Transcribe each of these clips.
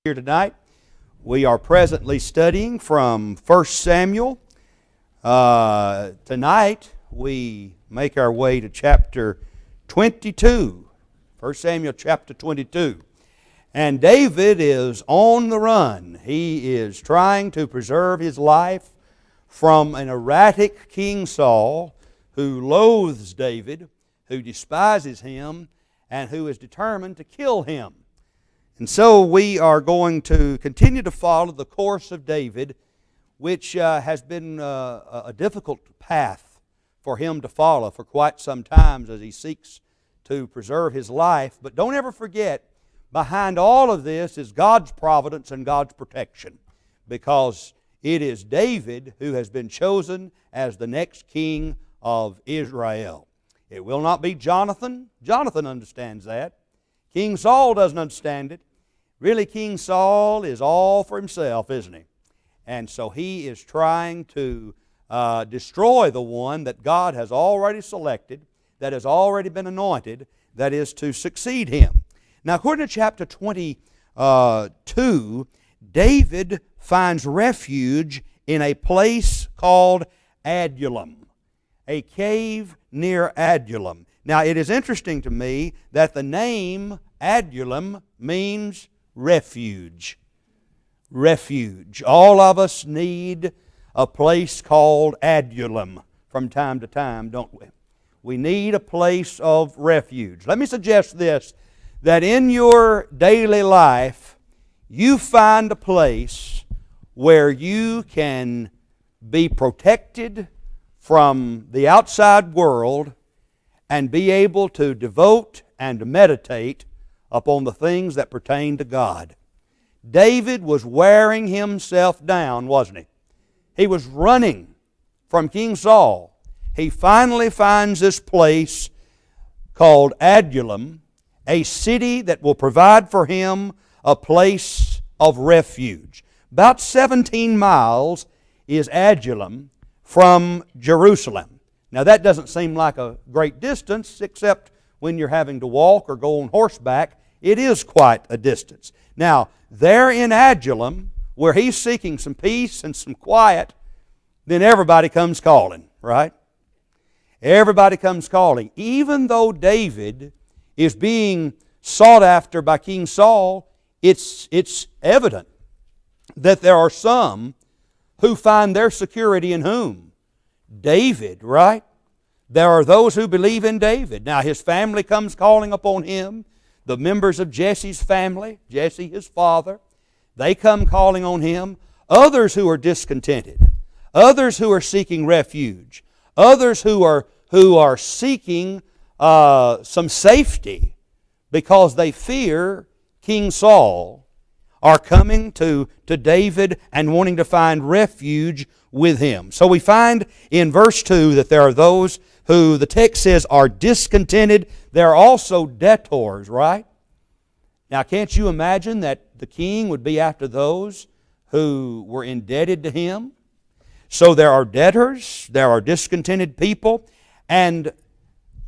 Here tonight. We are presently studying from 1 Samuel. Tonight we make our way to chapter 22. 1 Samuel chapter 22. And David is on the run. He is trying to preserve his life from an erratic King Saul who loathes David, who despises him, and who is determined to kill him. And so we are going to continue to follow the course of David, which has been a difficult path for him to follow for quite some time as he seeks to preserve his life. But don't ever forget, behind all of this is God's providence and God's protection, because it is David who has been chosen as the next king of Israel. It will not be Jonathan. Jonathan understands that. King Saul doesn't understand it. Really, King Saul is all for himself, isn't he? And so he is trying to destroy the one that God has already selected, that has already been anointed, that is to succeed him. Now, according to chapter 22, David finds refuge in a place called Adullam, a cave near Adullam. Now, it is interesting to me that the name Adullam means refuge. Refuge. All of us need a place called Adullam from time to time, don't we? We need a place of refuge. Let me suggest this, that in your daily life, you find a place where you can be protected from the outside world and be able to devote and meditate upon the things that pertain to God. David was wearing himself down, wasn't he? He was running from King Saul. He finally finds this place called Adullam, a city that will provide for him a place of refuge. About 17 miles is Adullam from Jerusalem. Now that doesn't seem like a great distance, except when you're having to walk or go on horseback. It is quite a distance. Now, there in Adullam, where he's seeking some peace and some quiet, then everybody comes calling, right? Everybody comes calling. Even though David is being sought after by King Saul, it's evident that there are some who find their security in whom? David, right? There are those who believe in David. Now his family comes calling upon him. The members of Jesse's family, Jesse his father, they come calling on him. Others who are discontented. Others who are seeking refuge. Others who are seeking some safety because they fear King Saul are coming to David and wanting to find refuge with him. So we find in verse 2 that there are those who the text says are discontented. There are also debtors, right? Now can't you imagine that the king would be after those who were indebted to him? So there are debtors, there are discontented people, and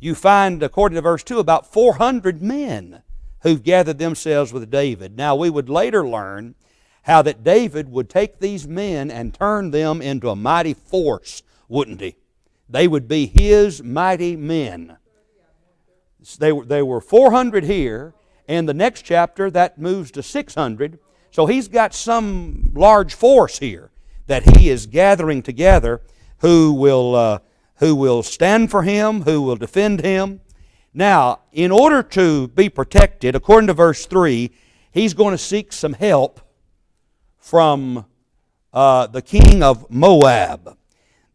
you find, according to verse 2, about 400 men who've gathered themselves with David. Now we would later learn how that David would take these men and turn them into a mighty force, wouldn't he? They would be his mighty men. They were 400 here, and the next chapter that moves to 600. So he's got some large force here that he is gathering together who will stand for him, who will defend him. Now, in order to be protected, according to verse 3, he's going to seek some help from the king of Moab.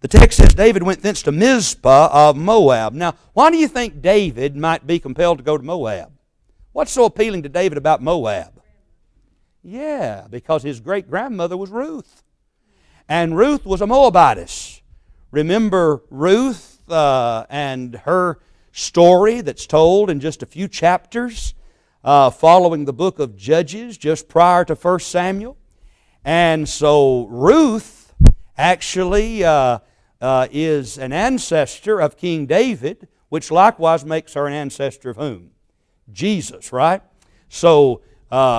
The text says David went thence to Mizpah of Moab. Now, why do you think David might be compelled to go to Moab? What's so appealing to David about Moab? Yeah, because his great-grandmother was Ruth. And Ruth was a Moabitess. Remember Ruth and her story that's told in just a few chapters following the book of Judges just prior to 1 Samuel. And so Ruth actually is an ancestor of King David, which likewise makes her an ancestor of whom? Jesus, right? So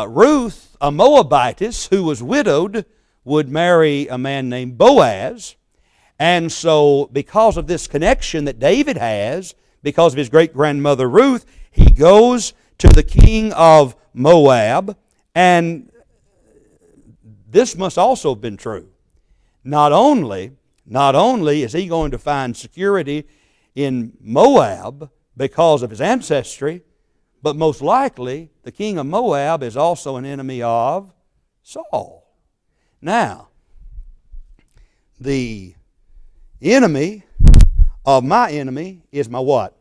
Ruth, a Moabitess who was widowed, would marry a man named Boaz. And so because of this connection that David has, because of his great-grandmother Ruth, he goes to the king of Moab. And this must also have been true. Not only is he going to find security in Moab because of his ancestry, but most likely the king of Moab is also an enemy of Saul. Now, the enemy of my enemy is my what?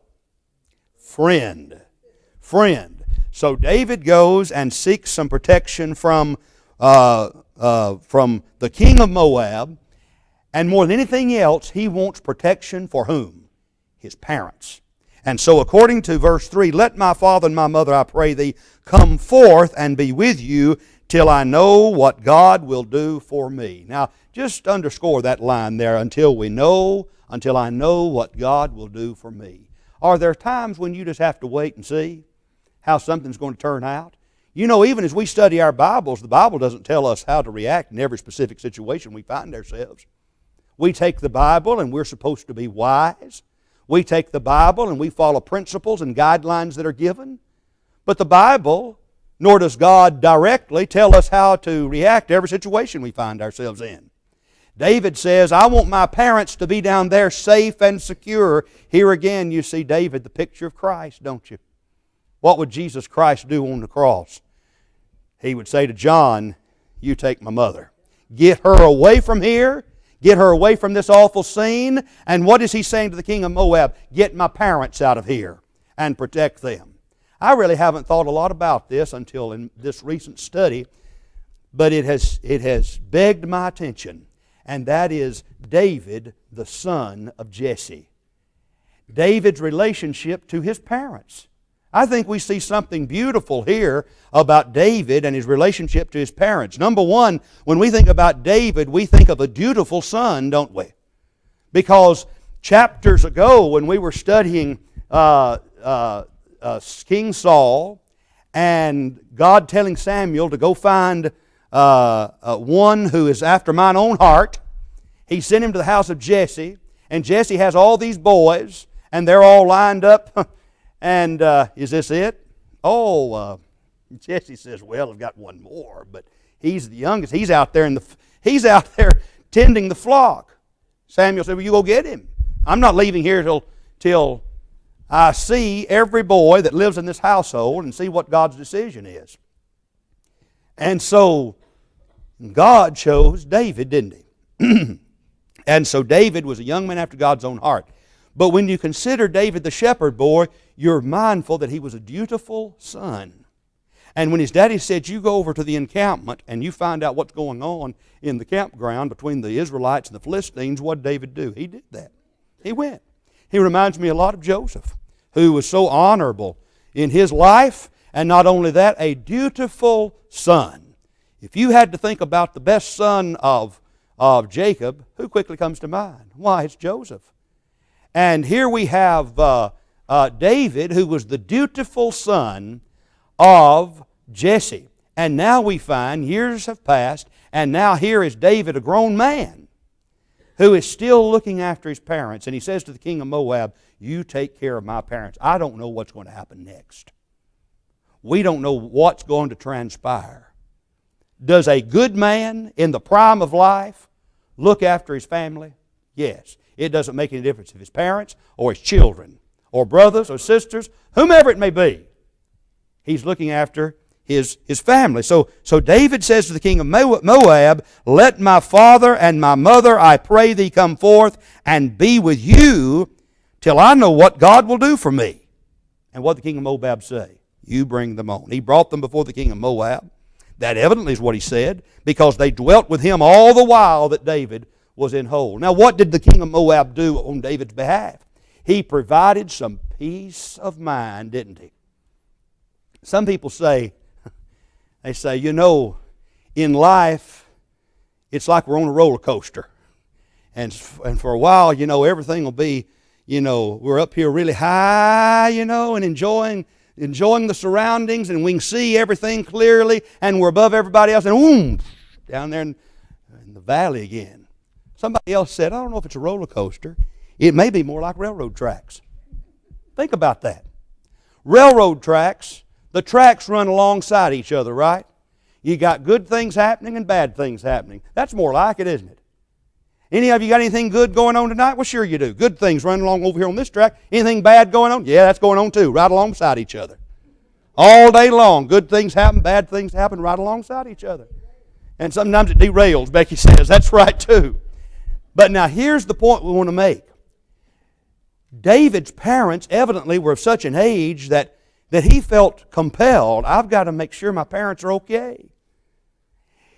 Friend. Friend. So David goes and seeks some protection from the king of Moab, and more than anything else, he wants protection for whom? His parents. And so according to verse 3, let my father and my mother, I pray thee, come forth and be with you till I know what God will do for me. Now, just underscore that line there, until I know what God will do for me. Are there times when you just have to wait and see how something's going to turn out? You know, even as we study our Bibles, the Bible doesn't tell us how to react in every specific situation we find ourselves. We take the Bible and we're supposed to be wise. We take the Bible and we follow principles and guidelines that are given. But the Bible, nor does God directly tell us how to react to every situation we find ourselves in. David says, I want my parents to be down there safe and secure. Here again you see David, the picture of Christ, don't you? What would Jesus Christ do on the cross? He would say to John, you take my mother. Get her away from here. Get her away from this awful scene. And what is he saying to the king of Moab? Get my parents out of here and protect them. I really haven't thought a lot about this until in this recent study, but it has begged my attention, and that is David, the son of Jesse. David's relationship to his parents. I think we see something beautiful here about David and his relationship to his parents. Number one, when we think about David, we think of a dutiful son, don't we? Because chapters ago, when we were studying King Saul and God telling Samuel to go find one who is after mine own heart, he sent him to the house of Jesse, and Jesse has all these boys, and they're all lined up. And is this it? Jesse says, well, I've got one more, but he's the youngest. He's out there tending the flock. Samuel said, well, you go get him. I'm not leaving here till I see every boy that lives in this household and see what God's decision is. And so God chose David, didn't he? And so David was a young man after God's own heart. But when you consider David the shepherd boy, you're mindful that he was a dutiful son. And when his daddy said, you go over to the encampment and you find out what's going on in the campground between the Israelites and the Philistines, what did David do? He did that. He went. He reminds me a lot of Joseph, who was so honorable in his life, and not only that, a dutiful son. If you had to think about the best son of Jacob, who quickly comes to mind? Why, it's Joseph. And here we have David, who was the dutiful son of Jesse. And now we find, years have passed, and now here is David, a grown man, who is still looking after his parents. And he says to the king of Moab, you take care of my parents. I don't know what's going to happen next. We don't know what's going to transpire. Does a good man in the prime of life look after his family? Yes. It doesn't make any difference if his parents or his children or brothers or sisters, whomever it may be. He's looking after his family. So David says to the king of Moab, let my father and my mother, I pray thee, come forth and be with you till I know what God will do for me. And what did the king of Moab say? You bring them on. He brought them before the king of Moab. That evidently is what he said, because they dwelt with him all the while that David was in hold. Now, what did the king of Moab do on David's behalf? He provided some peace of mind, didn't he? Some people say, you know, in life, it's like we're on a roller coaster. And for a while, you know, everything will be, you know, we're up here really high, you know, and enjoying enjoying the surroundings, and we can see everything clearly, and we're above everybody else, and boom, down there in the valley again. Somebody else said, I don't know if it's a roller coaster. It may be more like railroad tracks. Think about that. Railroad tracks, the tracks run alongside each other, right? You got good things happening and bad things happening. That's more like it, isn't it? Any of you got anything good going on tonight? Well, sure you do. Good things running along over here on this track. Anything bad going on? Yeah, that's going on too, right alongside each other. All day long, good things happen, bad things happen right alongside each other. And sometimes it derails, Becky says. That's right too. But now here's the point we want to make. David's parents evidently were of such an age that he felt compelled, I've got to make sure my parents are okay.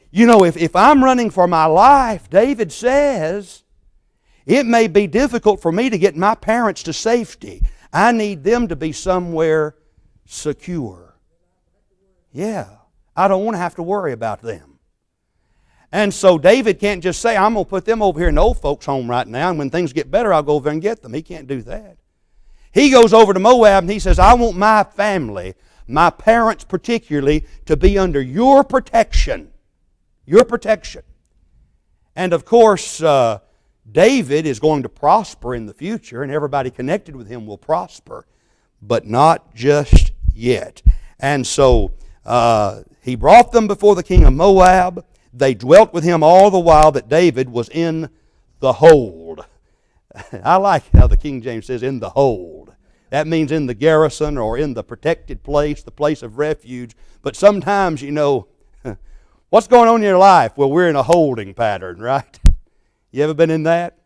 You know, if I'm running for my life, David says, it may be difficult for me to get my parents to safety. I need them to be somewhere secure. Yeah, I don't want to have to worry about them. And so David can't just say, I'm going to put them over here in the old folks' home right now, and when things get better, I'll go over there and get them. He can't do that. He goes over to Moab and he says, I want my family, my parents particularly, to be under your protection. Your protection. And of course, David is going to prosper in the future, and everybody connected with him will prosper, but not just yet. And so he brought them before the king of Moab. They dwelt with him all the while that David was in the hold. I like how the King James says, in the hold. That means in the garrison or in the protected place, the place of refuge. But sometimes, you know, what's going on in your life? Well, we're in a holding pattern, right? You ever been in that?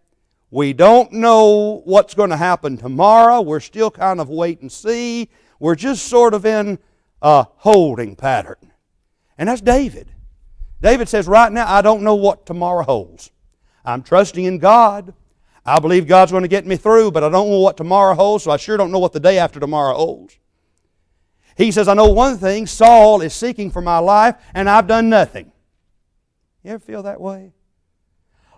We don't know what's going to happen tomorrow. We're still kind of wait and see. We're just sort of in a holding pattern. And that's David. David says, right now, I don't know what tomorrow holds. I'm trusting in God. I believe God's going to get me through, but I don't know what tomorrow holds, so I sure don't know what the day after tomorrow holds. He says, I know one thing, Saul is seeking for my life, and I've done nothing. You ever feel that way?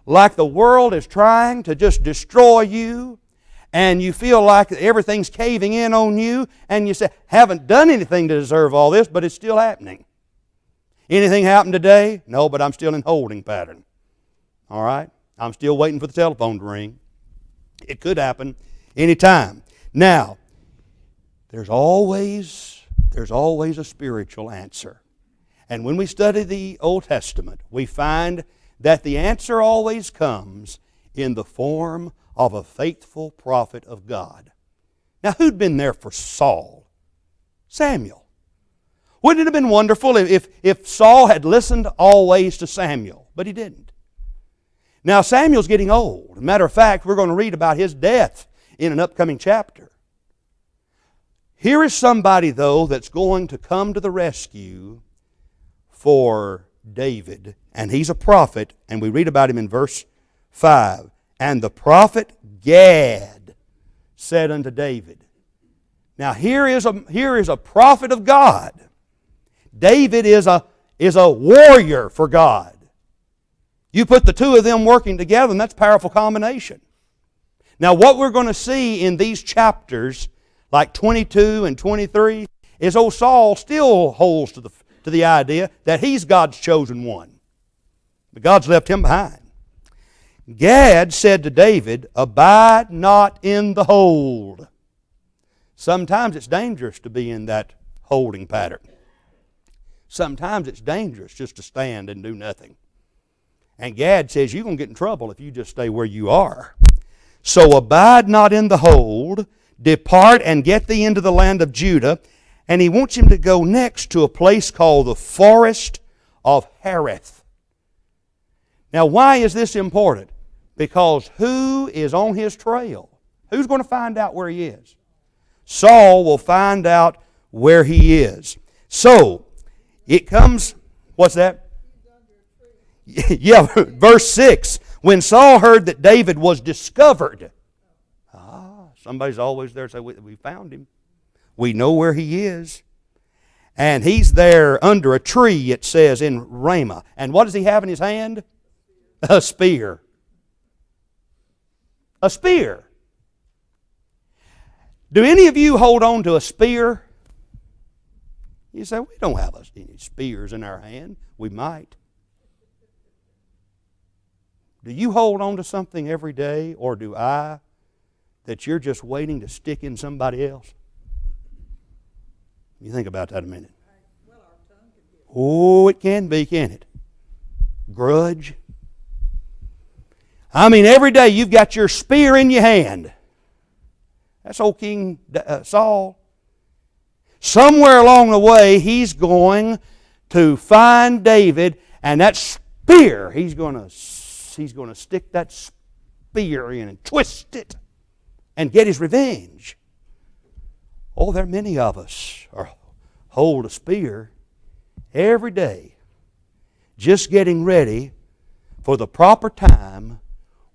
Like the world is trying to just destroy you, and you feel like everything's caving in on you, and you say, haven't done anything to deserve all this, but it's still happening. Anything happened today? No, but I'm still in holding pattern. All right? I'm still waiting for the telephone to ring. It could happen anytime. Now, there's always a spiritual answer. And when we study the Old Testament, we find that the answer always comes in the form of a faithful prophet of God. Now, who'd been there for Saul? Samuel. Wouldn't it have been wonderful if Saul had listened always to Samuel? But he didn't. Now, Samuel's getting old. As a matter of fact, we're going to read about his death in an upcoming chapter. Here is somebody, though, that's going to come to the rescue for David. And he's a prophet, and we read about him in verse 5. And the prophet Gad said unto David. Now, here is a prophet of God. David is a warrior for God. You put the two of them working together, and that's a powerful combination. Now, what we're going to see in these chapters, like 22 and 23, is old Saul still holds to the idea that he's God's chosen one. But God's left him behind. Gad said to David, abide not in the hold. Sometimes it's dangerous to be in that holding pattern. Sometimes it's dangerous just to stand and do nothing. And Gad says, you're going to get in trouble if you just stay where you are. So abide not in the hold, depart and get thee into the land of Judah. And he wants him to go next to a place called the Forest of Hereth. Now, why is this important? Because who is on his trail? Who's going to find out where he is? Saul will find out where he is. So, it comes, what's that? Yeah, verse 6. When Saul heard that David was discovered. Somebody's always there to say, we found him. We know where he is. And he's there under a tree, it says, in Ramah. And what does he have in his hand? A spear. A spear. Do any of you hold on to a spear? You say, we don't have any spears in our hand. We might. Do you hold on to something every day, or do I, that you're just waiting to stick in somebody else? You think about that a minute. Oh, it can be, can't it? Grudge. I mean, every day you've got your spear in your hand. That's old King Saul. Somewhere along the way, he's going to find David, and that spear, he's going to stick that spear in and twist it and get his revenge. Oh, there are many of us hold a spear every day, just getting ready for the proper time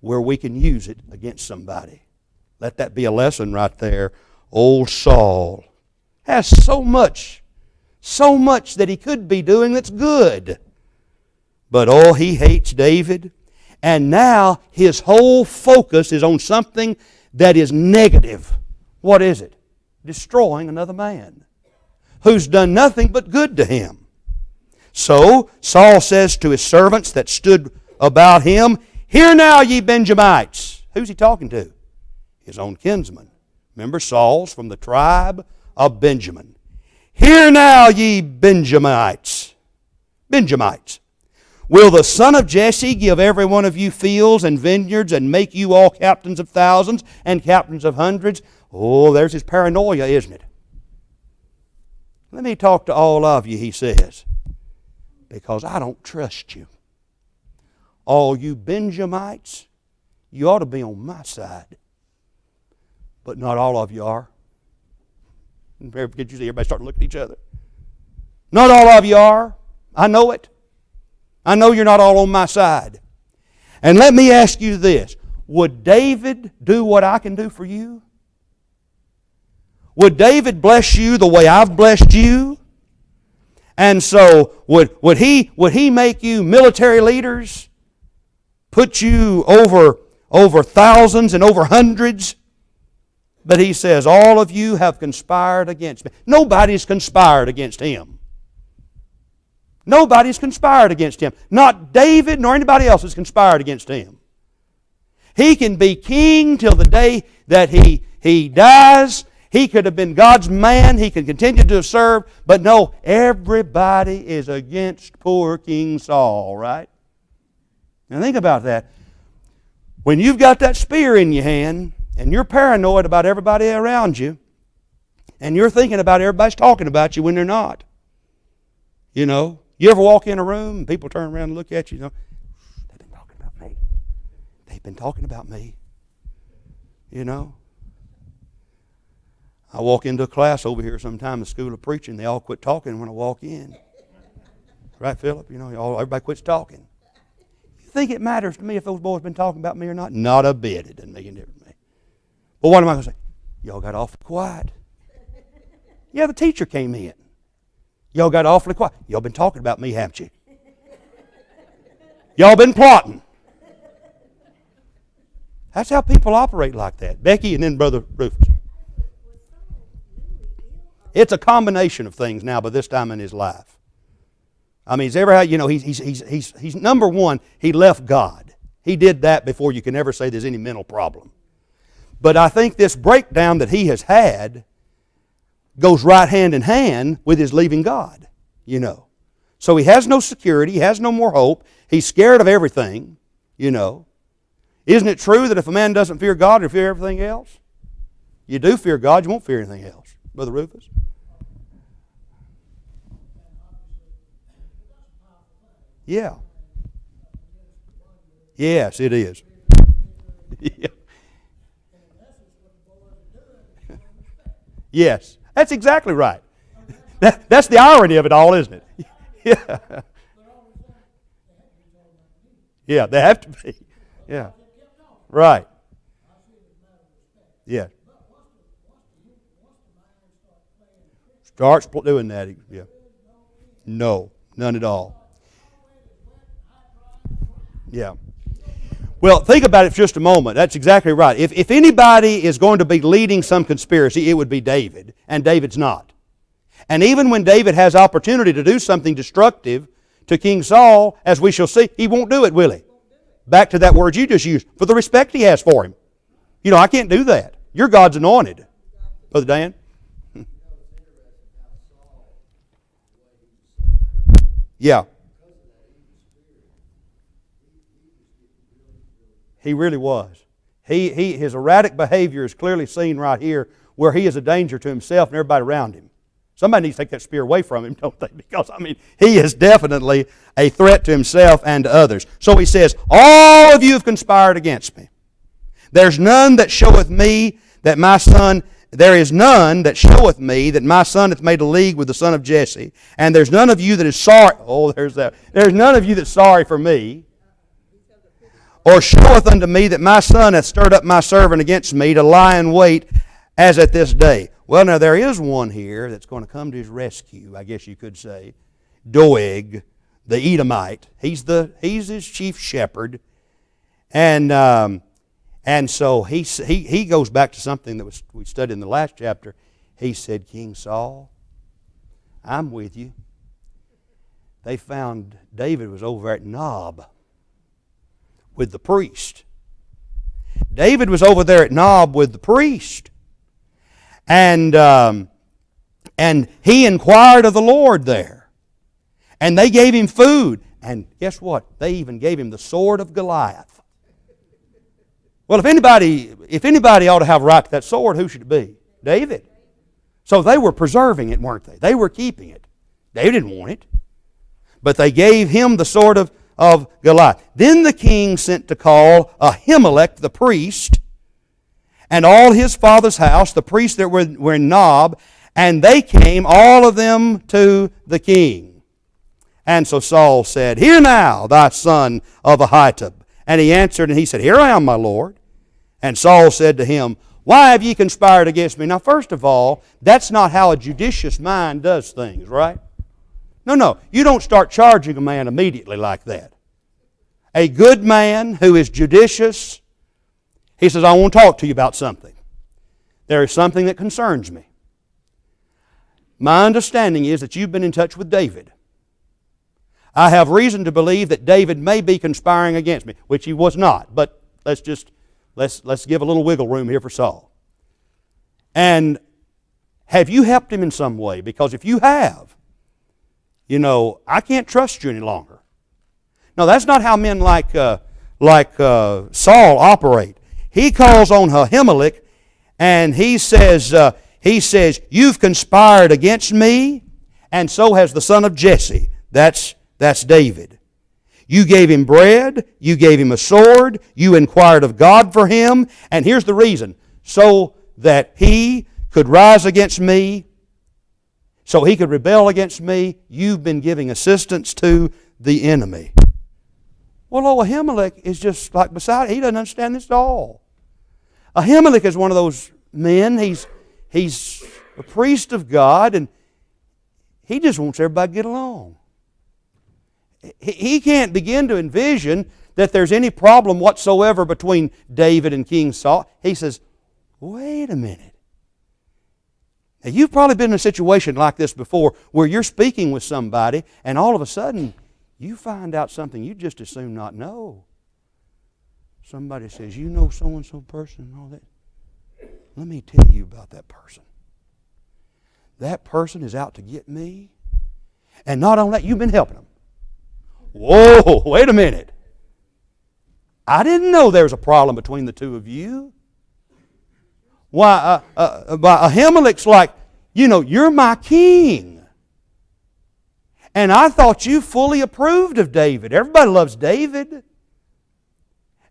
where we can use it against somebody. Let that be a lesson right there. Old Saul has so much that he could be doing that's good. But oh, he hates David. And now his whole focus is on something that is negative. What is it? Destroying another man who's done nothing but good to him. So Saul says to his servants that stood about him, "Hear now, ye Benjamites." Who's he talking to? His own kinsman. Remember, Saul's from the tribe of Benjamin. "Hear now, ye Benjamites." Benjamites. "Will the son of Jesse give every one of you fields and vineyards and make you all captains of thousands and captains of hundreds?" Oh, there's his paranoia, isn't it? "Let me talk to all of you," he says, "because I don't trust you. All you Benjamites, you ought to be on my side. But not all of you are." Did you see everybody starting to look at each other? Not all of you are. I know it. I know you're not all on my side. And let me ask you this. Would David do what I can do for you? Would David bless you the way I've blessed you? And so, would he make you military leaders? Put you over thousands and over hundreds? But he says, all of you have conspired against me. Nobody's conspired against him. Nobody's conspired against him. Not David nor anybody else has conspired against him. He can be king till the day that he dies. He could have been God's man. He could continue to serve. But no, everybody is against poor King Saul, right? Now think about that. When you've got that spear in your hand, and you're paranoid about everybody around you, and you're thinking about everybody's talking about you when they're not. You know, you ever walk in a room and people turn around and look at you, they've been talking about me. They've been talking about me. You know. I walk into a class over here sometime, the School of Preaching, they all quit talking when I walk in. Right, Philip? You know, everybody quits talking. You think it matters to me if those boys been talking about me or not? Not a bit. It doesn't make any difference to me. Well, what am I going to say? Y'all got awfully quiet. Yeah, the teacher came in. Y'all got awfully quiet. Y'all been talking about me, haven't you? Y'all been plotting. That's how people operate like that. Becky and then Brother Rufus. It's a combination of things now by this time in his life. I mean, he's ever had, you know, he's number one, he left God. He did that before you can ever say there's any mental problem. But I think this breakdown that he has had goes right hand in hand with his leaving God, you know. So he has no security, he has no more hope, he's scared of everything, you know. Isn't it true that if a man doesn't fear God, he'll fear everything else? You do fear God, you won't fear anything else. Brother Rufus? Yeah. Yes, it is. Yeah. Yes, that's exactly right. That's the irony of it all, isn't it? Yeah. Yeah, they have to be. Yeah. Right. Yeah. Starts doing that. Yeah. No, none at all. Yeah. Well, think about it for just a moment. That's exactly right. If anybody is going to be leading some conspiracy, it would be David. And David's not. And even when David has opportunity to do something destructive to King Saul, as we shall see, he won't do it, will he? Back to that word you just used, for the respect he has for him. You know, I can't do that. You're God's anointed. Brother Dan? Yeah. He really was. His erratic behavior is clearly seen right here, where he is a danger to himself and everybody around him. Somebody needs to take that spear away from him, don't they? Because, he is definitely a threat to himself and to others. So he says, all of you have conspired against me. There's none that showeth me that my son, there is none that showeth me that my son hath made a league with the son of Jesse. And there's none of you that is sorry. Oh, there's that. There's none of you that's sorry for me. Or showeth unto me that my son hath stirred up my servant against me to lie in wait as at this day. Well, now there is one here that's going to come to his rescue, I guess you could say. Doeg, the Edomite. He's his chief shepherd. And so he goes back to something that we studied in the last chapter. He said, King Saul, I'm with you. They found David was over at Nob with the priest. David was over there at Nob with the priest. And he inquired of the Lord there. And they gave him food. And guess what? They even gave him the sword of Goliath. Well, if anybody ought to have a right to that sword, who should it be? David. So they were preserving it, weren't they? They were keeping it. They didn't want it. But they gave him the sword of Goliath. Then the king sent to call Ahimelech the priest, and all his father's house, the priests that were in Nob, and they came, all of them, to the king. And so Saul said, Hear now, thy son of Ahitub. And he answered, and he said, Here I am, my lord. And Saul said to him, Why have ye conspired against me? Now, first of all, that's not how a judicious mind does things, right? No, you don't start charging a man immediately like that. A good man who is judicious, he says, I want to talk to you about something. There is something that concerns me. My understanding is that you've been in touch with David. I have reason to believe that David may be conspiring against me, which he was not. But let's give a little wiggle room here for Saul. And have you helped him in some way? Because if you have, I can't trust you any longer. No, that's not how men like Saul operate. He calls on Ahimelech, and he says, You've conspired against me, and so has the son of Jesse. That's David. You gave him bread, you gave him a sword, you inquired of God for him, and here's the reason, so that he could rise against me, so he could rebel against me. You've been giving assistance to the enemy. Well, Ahimelech is just like beside it. He doesn't understand this at all. Ahimelech is one of those men. He's a priest of God, and he just wants everybody to get along. He can't begin to envision that there's any problem whatsoever between David and King Saul. He says, wait a minute. Now, you've probably been in a situation like this before where you're speaking with somebody and all of a sudden you find out something you just as soon not know. Somebody says, you know so-and-so person and all that. Let me tell you about that person. That person is out to get me. And not only that, you've been helping them. Whoa, wait a minute. I didn't know there was a problem between the two of you. Why, Ahimelech's like, you're my king. And I thought you fully approved of David. Everybody loves David.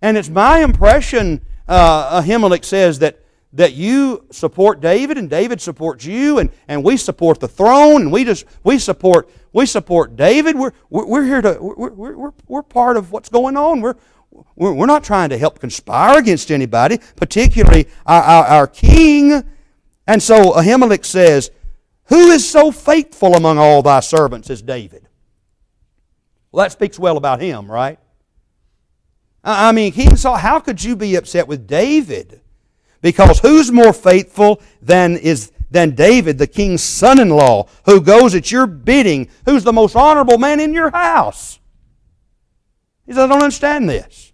And it's my impression, Ahimelech says, that you support David and David supports you, and we support the throne, and we support David. We're here to we're part of what's going on. We're not trying to help conspire against anybody, particularly our king. And so Ahimelech says, who is so faithful among all thy servants as David? Well, that speaks well about him, right? King Saul, how could you be upset with David? Because who's more faithful than than David, the king's son-in-law, who goes at your bidding, who's the most honorable man in your house. He said, I don't understand this.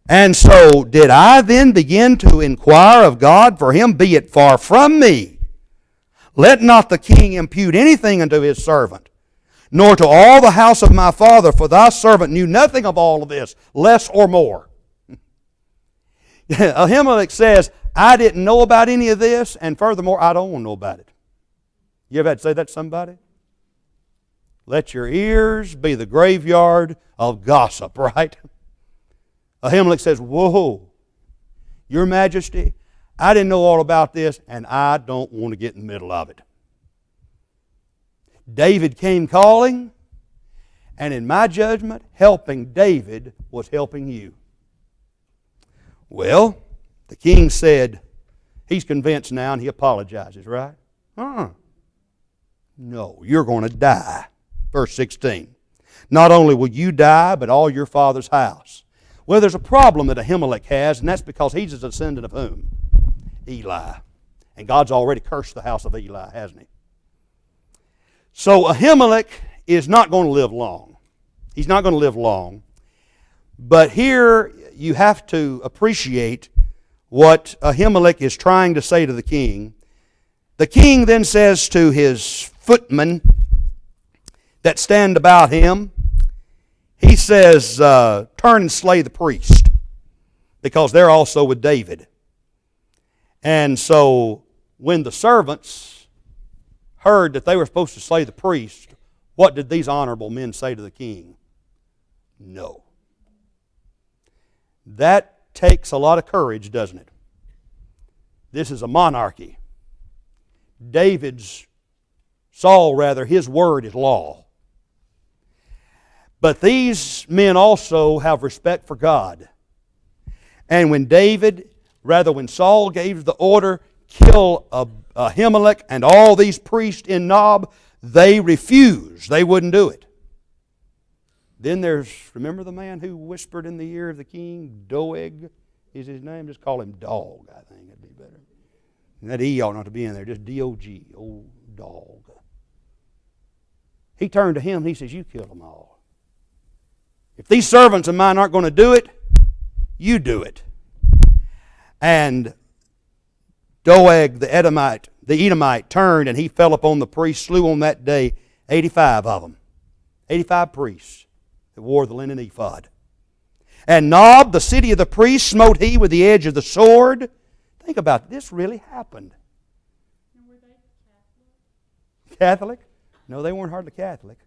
And so did I then begin to inquire of God for him? Be it far from me. Let not the king impute anything unto his servant, nor to all the house of my father, for thy servant knew nothing of all of this, less or more. Ahimelech says, I didn't know about any of this, and furthermore, I don't want to know about it. You ever had to say that to somebody? Let your ears be the graveyard of gossip, right? Ahimelech says, whoa, Your Majesty, I didn't know all about this, and I don't want to get in the middle of it. David came calling, and in my judgment, helping David was helping you. Well, the king said, he's convinced now, and he apologizes, right? No, you're going to die. Verse 16. Not only will you die, but all your father's house. Well, there's a problem that Ahimelech has, and that's because he's a descendant of whom? Eli. And God's already cursed the house of Eli, hasn't he? So Ahimelech is not going to live long. He's not going to live long. But here you have to appreciate what Ahimelech is trying to say to the king. The king then says to his footmen that stand about him, he says, turn and slay the priest, because they're also with David. And so when the servants heard that they were supposed to slay the priest, what did these honorable men say to the king? No. That takes a lot of courage, doesn't it? This is a monarchy. Saul, his word is law. But these men also have respect for God. And when Saul gave the order, kill Ahimelech and all these priests in Nob, they refused. They wouldn't do it. Then remember the man who whispered in the ear of the king? Doeg is his name. Just call him Dog, I think. That'd be better. And that E ought not to be in there. Just D-O-G, old dog. He turned to him and he says, you kill them all. If these servants of mine aren't going to do it, you do it. And Doeg the Edomite turned and he fell upon the priests, slew on that day 85 of them. 85 priests that wore the linen ephod. And Nob, the city of the priests, smote he with the edge of the sword. Think about it. This really happened. And were they Catholic? Catholic? No, they weren't hardly Catholic.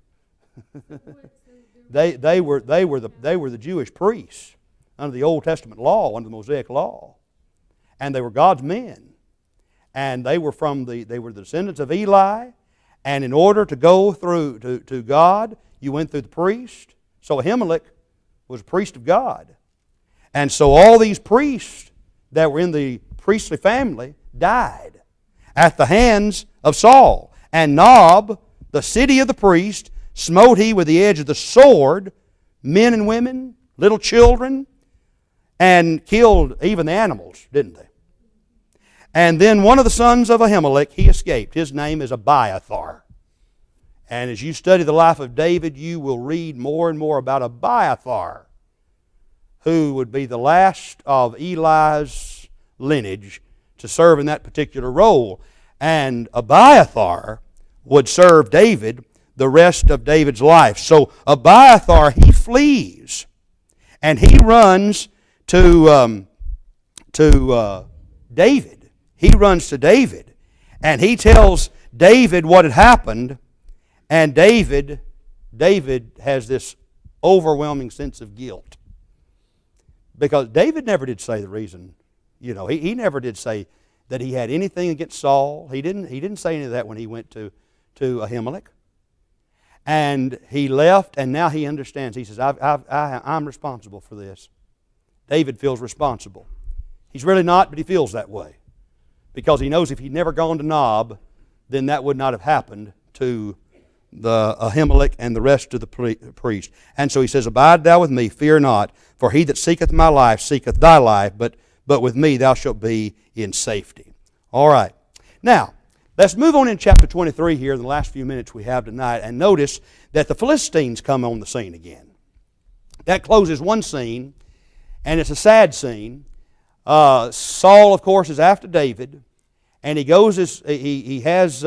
They were the Jewish priests under the Old Testament law, under the Mosaic law. And they were God's men. And they were the descendants of Eli. And in order to go through to God, you went through the priest. So Ahimelech was a priest of God. And so all these priests that were in the priestly family died at the hands of Saul. And Nob, the city of the priest, smote he with the edge of the sword men and women, little children, and killed even the animals, didn't they? And then one of the sons of Ahimelech, he escaped. His name is Abiathar. And as you study the life of David, you will read more and more about Abiathar, who would be the last of Eli's lineage to serve in that particular role. And Abiathar would serve David the rest of David's life. So Abiathar, he flees, and he runs to David. He runs to David, and he tells David what had happened, and David has this overwhelming sense of guilt. Because David never did say the reason, he never did say that he had anything against Saul. He didn't say any of that when he went to Ahimelech. And he left, and now he understands. He says, I'm responsible for this. David feels responsible. He's really not, but he feels that way. Because he knows if he'd never gone to Nob, then that would not have happened to the Ahimelech and the rest of the priest. And so he says, abide thou with me, fear not, for he that seeketh my life seeketh thy life, but with me thou shalt be in safety. All right. Now, let's move on in chapter 23 here in the last few minutes we have tonight and notice that the Philistines come on the scene again. That closes one scene, and it's a sad scene. Saul, of course, is after David, and he goes. He has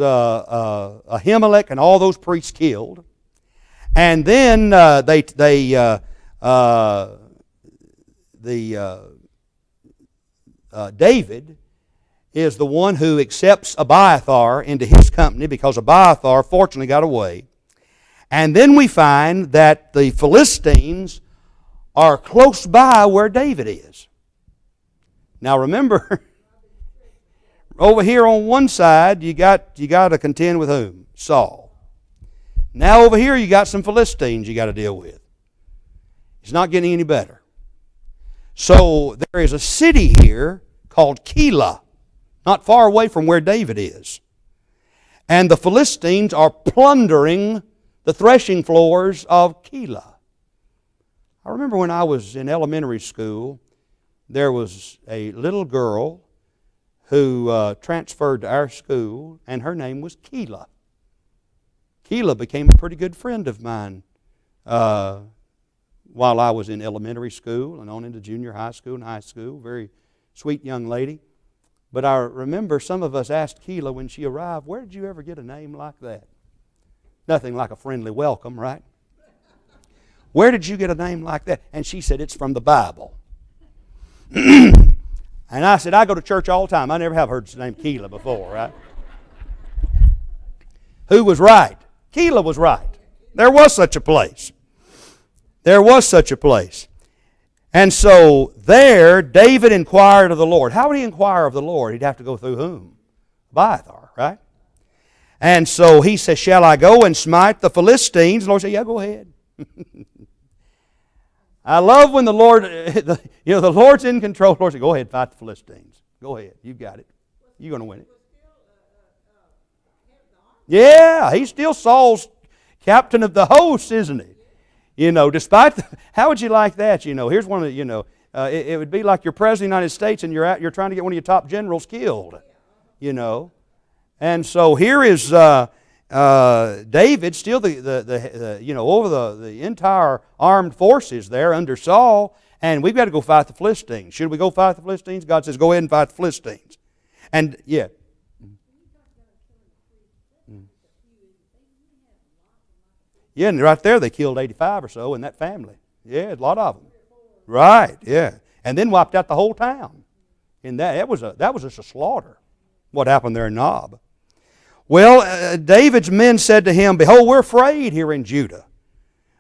Ahimelech and all those priests killed, and then David is the one who accepts Abiathar into his company because Abiathar fortunately got away. And then we find that the Philistines are close by where David is. Now remember, over here on one side you got to contend with whom? Saul. Now over here you got some Philistines you got to deal with. It's not getting any better. So there is a city here called Keilah, not far away from where David is. And the Philistines are plundering the threshing floors of Keilah. I remember when I was in elementary school, there was a little girl who transferred to our school, and her name was Keilah. Keilah became a pretty good friend of mine while I was in elementary school and on into junior high school and high school. Very sweet young lady. But I remember some of us asked Keilah when she arrived, where did you ever get a name like that? Nothing like a friendly welcome, right? Where did you get a name like that? And she said, it's from the Bible. And I said, I go to church all the time. I never have heard the name Keilah before, right? Who was right? Keilah was right. There was such a place. There was such a place. And so there, David inquired of the Lord. How would he inquire of the Lord? He'd have to go through whom? Abiathar, right? And so he says, shall I go and smite the Philistines? The Lord said, yeah, go ahead. I love when the Lord, the Lord's in control. The Lord said, go ahead, fight the Philistines. Go ahead, you got it. You're going to win it. Yeah, he's still Saul's captain of the host, isn't he? Despite how would you like that? Here's one of the, it would be like you're president of the United States and you're trying to get one of your top generals killed. And so here is David, still over the entire armed forces there under Saul, and we've got to go fight the Philistines. Should we go fight the Philistines? God says, go ahead and fight the Philistines. And yeah. Yeah, and right there they killed 85 or so in that family. Yeah, a lot of them. Right, yeah. And then wiped out the whole town. And that was just a slaughter, what happened there in Nob. Well, David's men said to him, behold, we're afraid here in Judah.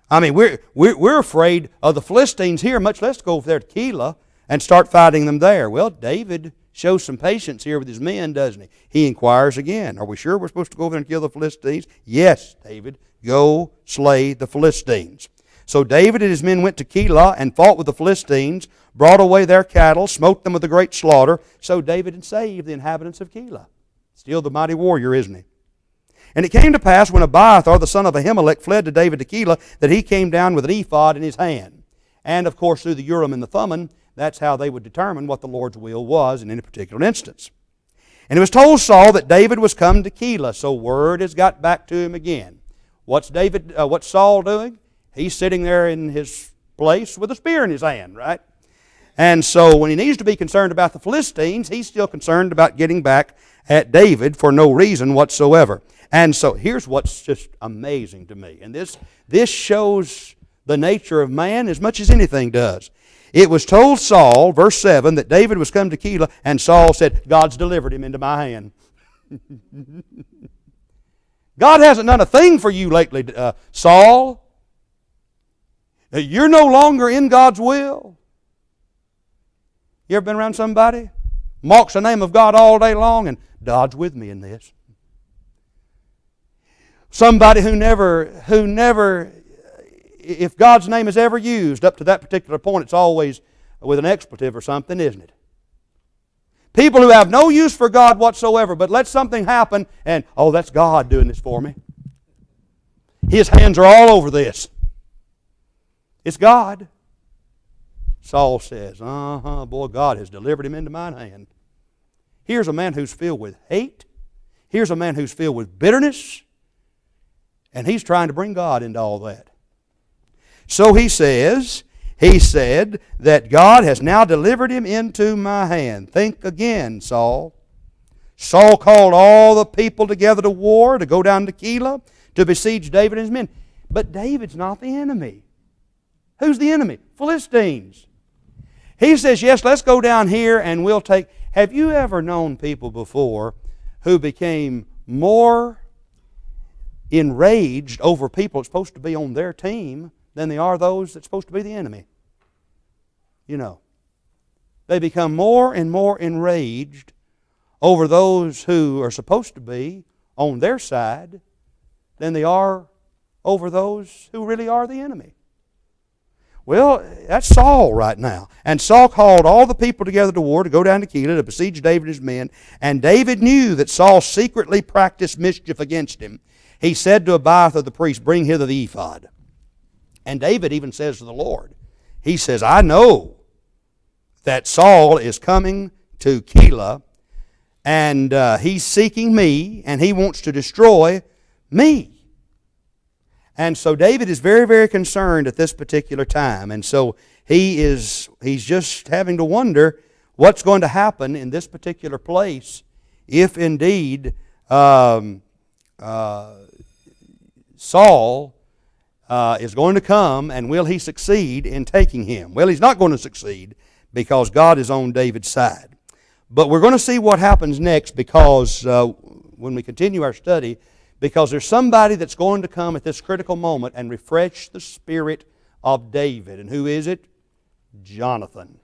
I mean, we're afraid of the Philistines here, much less go over there to Keilah and start fighting them there. Well, David shows some patience here with his men, doesn't he? He inquires again, are we sure we're supposed to go over there and kill the Philistines? Yes, David, go slay the Philistines. So David and his men went to Keilah and fought with the Philistines, brought away their cattle, smote them with a great slaughter. So David had saved the inhabitants of Keilah. Still the mighty warrior, isn't he? And it came to pass when Abiathar, the son of Ahimelech, fled to David to Keilah, that he came down with an ephod in his hand. And, of course, through the Urim and the Thummim, that's how they would determine what the Lord's will was in any particular instance. And it was told Saul that David was come to Keilah, so word has got back to him again. What's Saul doing? He's sitting there in his place with a spear in his hand, right? And so when he needs to be concerned about the Philistines, he's still concerned about getting back at David for no reason whatsoever. And so here's what's just amazing to me. And this shows the nature of man as much as anything does. It was told Saul, verse 7, that David was come to Keilah, and Saul said, God's delivered him into my hand. God hasn't done a thing for you lately, Saul. You're no longer in God's will. You ever been around somebody? Mocks the name of God all day long, and God's with me in this. Somebody who never, if God's name is ever used up to that particular point, it's always with an expletive or something, isn't it? People who have no use for God whatsoever, but let something happen and, oh, that's God doing this for me. His hands are all over this. It's God. Saul says, boy, God has delivered him into mine hand. Here's a man who's filled with hate. Here's a man who's filled with bitterness. And he's trying to bring God into all that. So he said that God has now delivered him into my hand. Think again, Saul. Saul called all the people together to war, to go down to Keilah, to besiege David and his men. But David's not the enemy. Who's the enemy? Philistines. He says, yes, let's go down here and we'll take... Have you ever known people before who became more enraged over people that's supposed to be on their team than they are those that's supposed to be the enemy? You know. They become more and more enraged over those who are supposed to be on their side than they are over those who really are the enemy. Well, that's Saul right now. And Saul called all the people together to war to go down to Keilah to besiege David and his men. And David knew that Saul secretly practiced mischief against him. He said to Abiathar the priest, bring hither the ephod. And David even says to the Lord, he says, I know that Saul is coming to Keilah, and he's seeking me, and he wants to destroy me. And so David is very, very concerned at this particular time. And so he's just having to wonder what's going to happen in this particular place if indeed Saul is going to come, and will he succeed in taking him? Well, he's not going to succeed because God is on David's side. But we're going to see what happens next because when we continue our study, because there's somebody that's going to come at this critical moment and refresh the spirit of David. And who is it? Jonathan.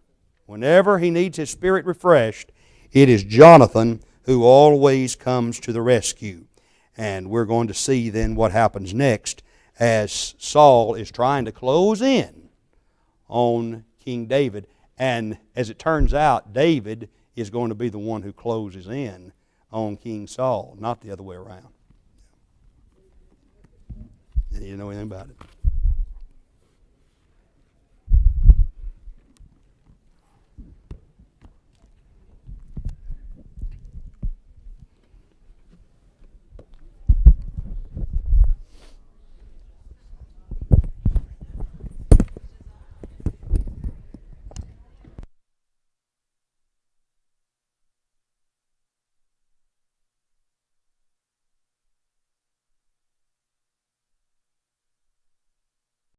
Whenever he needs his spirit refreshed, it is Jonathan who always comes to the rescue. And we're going to see then what happens next as Saul is trying to close in on King David. And as it turns out, David is going to be the one who closes in on King Saul, not the other way around. You know anything about it?